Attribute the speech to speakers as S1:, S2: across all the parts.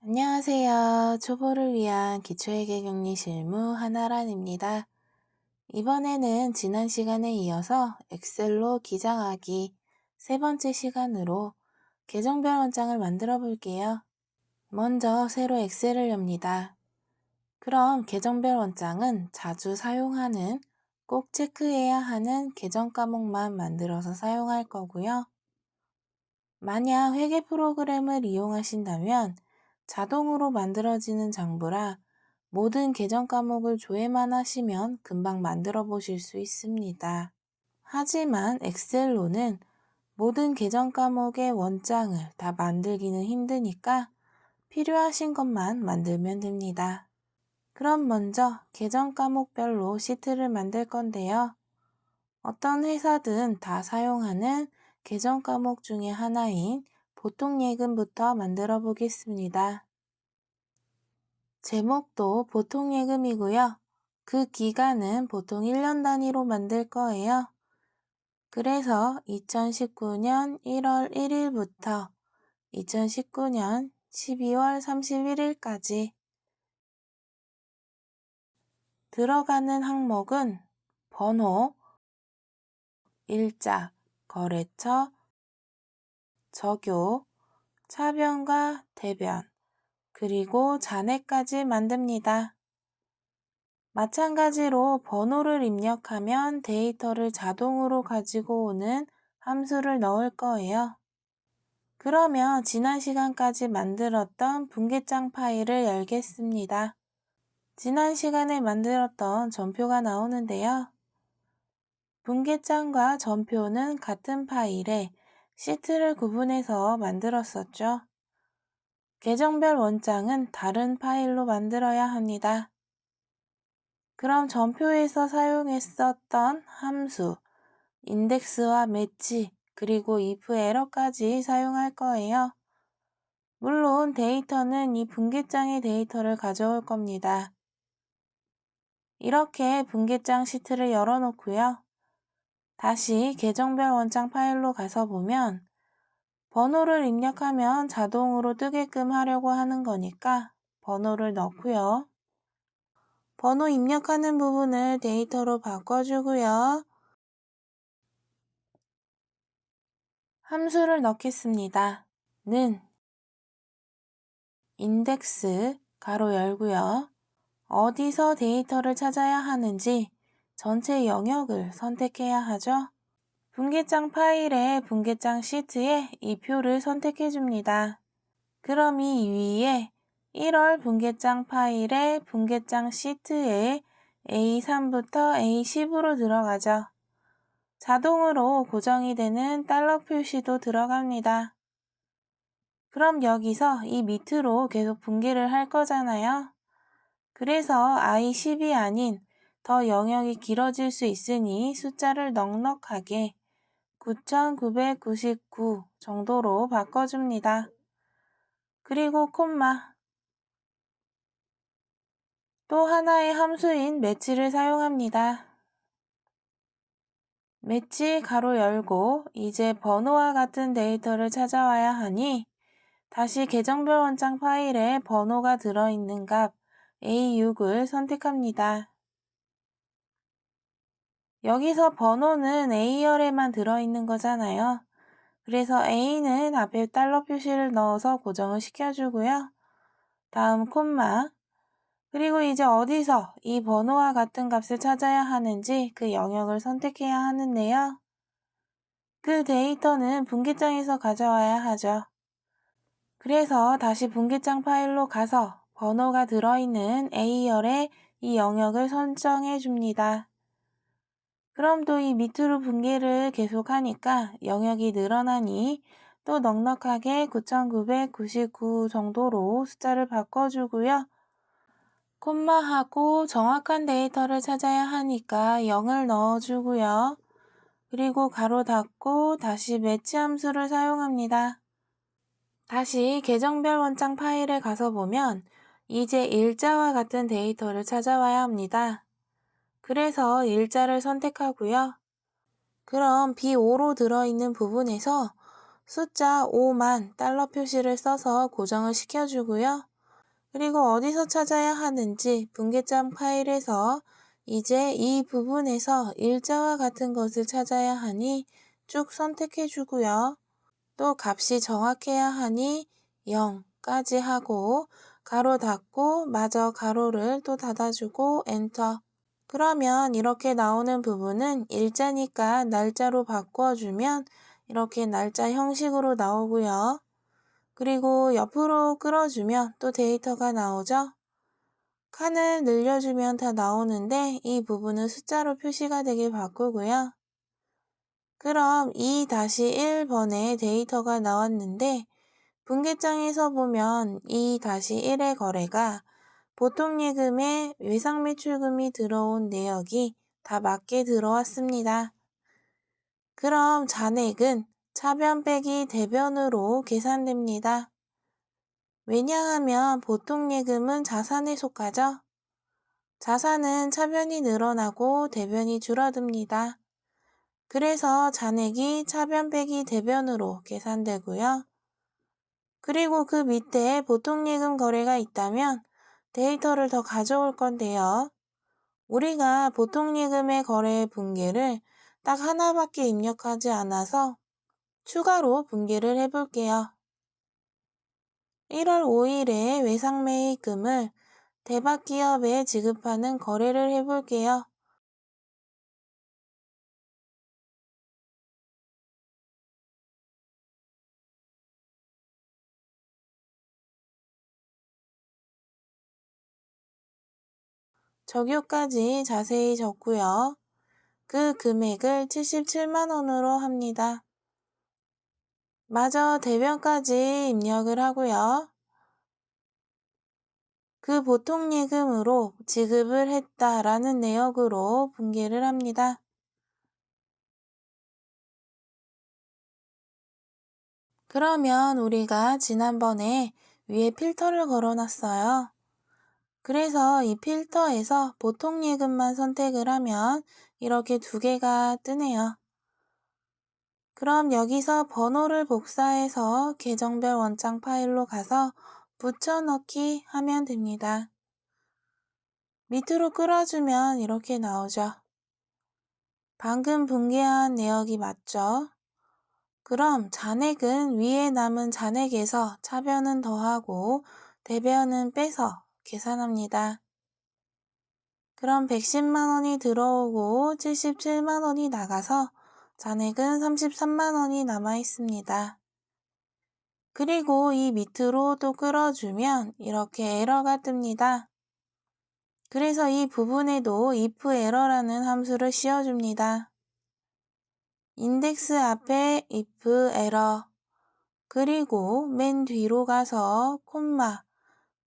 S1: 안녕하세요. 초보를 위한 기초회계격리 실무 한나란입니다. 이번에는 지난 시간에 이어서 엑셀로 기장하기 세 번째 시간으로 계정별 원장을 만들어 볼게요. 먼저 새로 엑셀을 엽니다. 그럼 계정별 원장은 자주 사용하는, 꼭 체크해야 하는 계정 과목만 만들어서 사용할 거고요. 만약 회계 프로그램을 이용하신다면 자동으로 만들어지는 장부라 모든 계정 과목을 조회만 하시면 금방 만들어 보실 수 있습니다. 하지만 엑셀로는 모든 계정 과목의 원장을 다 만들기는 힘드니까 필요하신 것만 만들면 됩니다. 그럼 먼저 계정 과목별로 시트를 만들 건데요. 어떤 회사든 다 사용하는 계정 과목 중에 하나인 보통예금부터 만들어 보겠습니다. 제목도 보통예금이고요. 그 기간은 보통 1년 단위로 만들 거예요. 그래서 2019년 1월 1일부터 2019년 12월 31일까지 들어가는 항목은 번호, 일자, 거래처, 적요, 차변과 대변, 그리고 잔해까지 만듭니다. 마찬가지로 번호를 입력하면 데이터를 자동으로 가지고 오는 함수를 넣을 거예요. 그러면 지난 시간까지 만들었던 분계장 파일을 열겠습니다. 지난 시간에 만들었던 전표가 나오는데요. 분계장과 전표는 같은 파일에 시트를 구분해서 만들었었죠. 계정별 원장은 다른 파일로 만들어야 합니다. 그럼 전표에서 사용했었던 함수, 인덱스와 매치, 그리고 if 에러까지 사용할 거예요. 물론 데이터는 이 분계장의 데이터를 가져올 겁니다. 이렇게 분계장 시트를 열어놓고요. 다시 계정별 원장 파일로 가서 보면 번호를 입력하면 자동으로 뜨게끔 하려고 하는 거니까 번호를 넣고요. 번호 입력하는 부분을 데이터로 바꿔주고요. 함수를 넣겠습니다. 는 인덱스 가로 열고요. 어디서 데이터를 찾아야 하는지 전체 영역을 선택해야 하죠. 분계장 파일의 분계장 시트에 이 표를 선택해 줍니다. 그럼 이 위에 1월 분계장 파일의 분계장 시트에 A3부터 A10으로 들어가죠. 자동으로 고정이 되는 달러 표시도 들어갑니다. 그럼 여기서 이 밑으로 계속 분계를 할 거잖아요. 그래서 I10이 아닌 더 영역이 길어질 수 있으니 숫자를 넉넉하게 9999 정도로 바꿔줍니다. 그리고 콤마. 또 하나의 함수인 매치를 사용합니다. 매치 가로 열고 이제 번호와 같은 데이터를 찾아와야 하니 다시 계정별 원장 파일에 번호가 들어있는 값 A6을 선택합니다. 여기서 번호는 A열에만 들어있는 거잖아요. 그래서 A는 앞에 달러 표시를 넣어서 고정을 시켜주고요. 다음 콤마, 그리고 이제 어디서 이 번호와 같은 값을 찾아야 하는지 그 영역을 선택해야 하는데요. 그 데이터는 분계장에서 가져와야 하죠. 그래서 다시 분계장 파일로 가서 번호가 들어있는 A열에 이 영역을 설정해 줍니다. 그럼 또 이 밑으로 분계를 계속하니까 영역이 늘어나니 또 넉넉하게 9999 정도로 숫자를 바꿔주고요. 콤마하고 정확한 데이터를 찾아야 하니까 0을 넣어주고요. 그리고 가로 닫고 다시 매치 함수를 사용합니다. 다시 계정별 원장 파일에 가서 보면 이제 일자와 같은 데이터를 찾아와야 합니다. 그래서 일자를 선택하고요. 그럼 B5로 들어있는 부분에서 숫자 5만 달러 표시를 써서 고정을 시켜주고요. 그리고 어디서 찾아야 하는지 분계점 파일에서 이제 이 부분에서 일자와 같은 것을 찾아야 하니 쭉 선택해 주고요. 또 값이 정확해야 하니 0까지 하고 가로 닫고 마저 가로를 또 닫아주고 엔터. 그러면 이렇게 나오는 부분은 일자니까 날짜로 바꿔주면 이렇게 날짜 형식으로 나오고요. 그리고 옆으로 끌어주면 또 데이터가 나오죠. 칸을 늘려주면 다 나오는데 이 부분은 숫자로 표시가 되게 바꾸고요. 그럼 2-1번의 데이터가 나왔는데 분계장에서 보면 2-1의 거래가 보통예금에 외상매출금이 들어온 내역이 다 맞게 들어왔습니다. 그럼 잔액은 차변 빼기 대변으로 계산됩니다. 왜냐하면 보통예금은 자산에 속하죠. 자산은 차변이 늘어나고 대변이 줄어듭니다. 그래서 잔액이 차변 빼기 대변으로 계산되고요. 그리고 그 밑에 보통예금 거래가 있다면 데이터를 더 가져올 건데요. 우리가 보통예금의 거래 분계를 딱 하나밖에 입력하지 않아서 추가로 분계를 해볼게요. 1월 5일에 외상매입금을 대박기업에 지급하는 거래를 해볼게요. 적유까지 자세히 적고요. 그 금액을 77만원으로 합니다. 마저 대변까지 입력을 하고요. 그 보통예금으로 지급을 했다라는 내역으로 분계를 합니다. 그러면 우리가 지난번에 위에 필터를 걸어놨어요. 그래서 이 필터에서 보통예금만 선택을 하면 이렇게 두 개가 뜨네요. 그럼 여기서 번호를 복사해서 계정별 원장 파일로 가서 붙여넣기 하면 됩니다. 밑으로 끌어주면 이렇게 나오죠. 방금 분계한 내역이 맞죠? 그럼 잔액은 위에 남은 잔액에서 차변은 더하고 대변은 빼서 계산합니다. 그럼 110만원이 들어오고 77만원이 나가서 잔액은 33만원이 남아 있습니다. 그리고 이 밑으로 또 끌어주면 이렇게 에러가 뜹니다. 그래서 이 부분에도 if error라는 함수를 씌워줍니다. 인덱스 앞에 if error 그리고 맨 뒤로 가서 콤마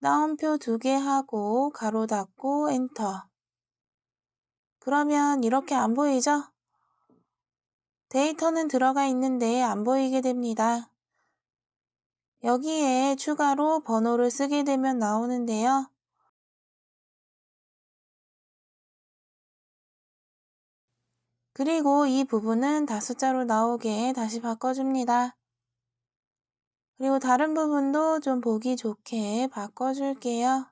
S1: 따옴표 2개 하고 가로 닫고 엔터. 그러면 이렇게 안 보이죠? 데이터는 들어가 있는데 안 보이게 됩니다. 여기에 추가로 번호를 쓰게 되면 나오는데요. 그리고 이 부분은 다숫자로 나오게 다시 바꿔줍니다. 그리고 다른 부분도 좀 보기 좋게 바꿔줄게요.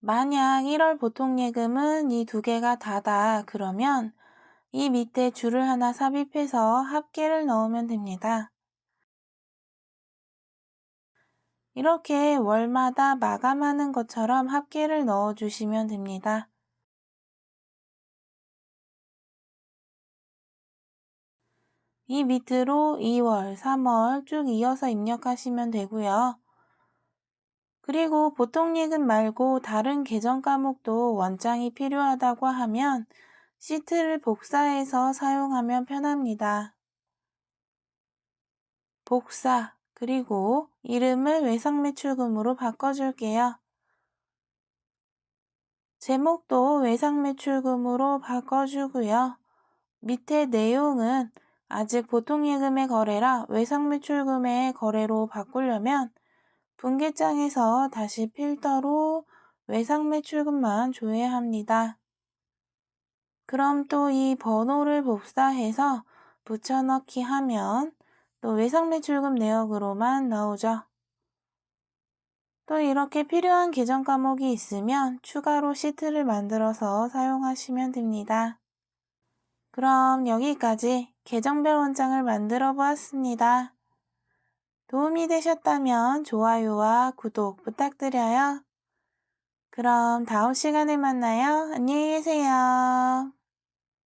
S1: 만약 1월 보통예금은 이 두 개가 다다 그러면 이 밑에 줄을 하나 삽입해서 합계를 넣으면 됩니다. 이렇게 월마다 마감하는 것처럼 합계를 넣어주시면 됩니다. 이 밑으로 2월, 3월 쭉 이어서 입력하시면 되고요. 그리고 보통예금 말고 다른 계정 과목도 원장이 필요하다고 하면 시트를 복사해서 사용하면 편합니다. 복사, 그리고 이름을 외상매출금으로 바꿔줄게요. 제목도 외상매출금으로 바꿔주고요. 밑에 내용은 아직 보통예금의 거래라 외상매출금의 거래로 바꾸려면 분기장에서 다시 필터로 외상매출금만 조회합니다. 그럼 또 이 번호를 복사해서 붙여넣기 하면 또 외상매출금 내역으로만 나오죠. 또 이렇게 필요한 계정 과목이 있으면 추가로 시트를 만들어서 사용하시면 됩니다. 그럼 여기까지 계정별 원장을 만들어 보았습니다. 도움이 되셨다면 좋아요와 구독 부탁드려요. 그럼 다음 시간에 만나요. 안녕히 계세요.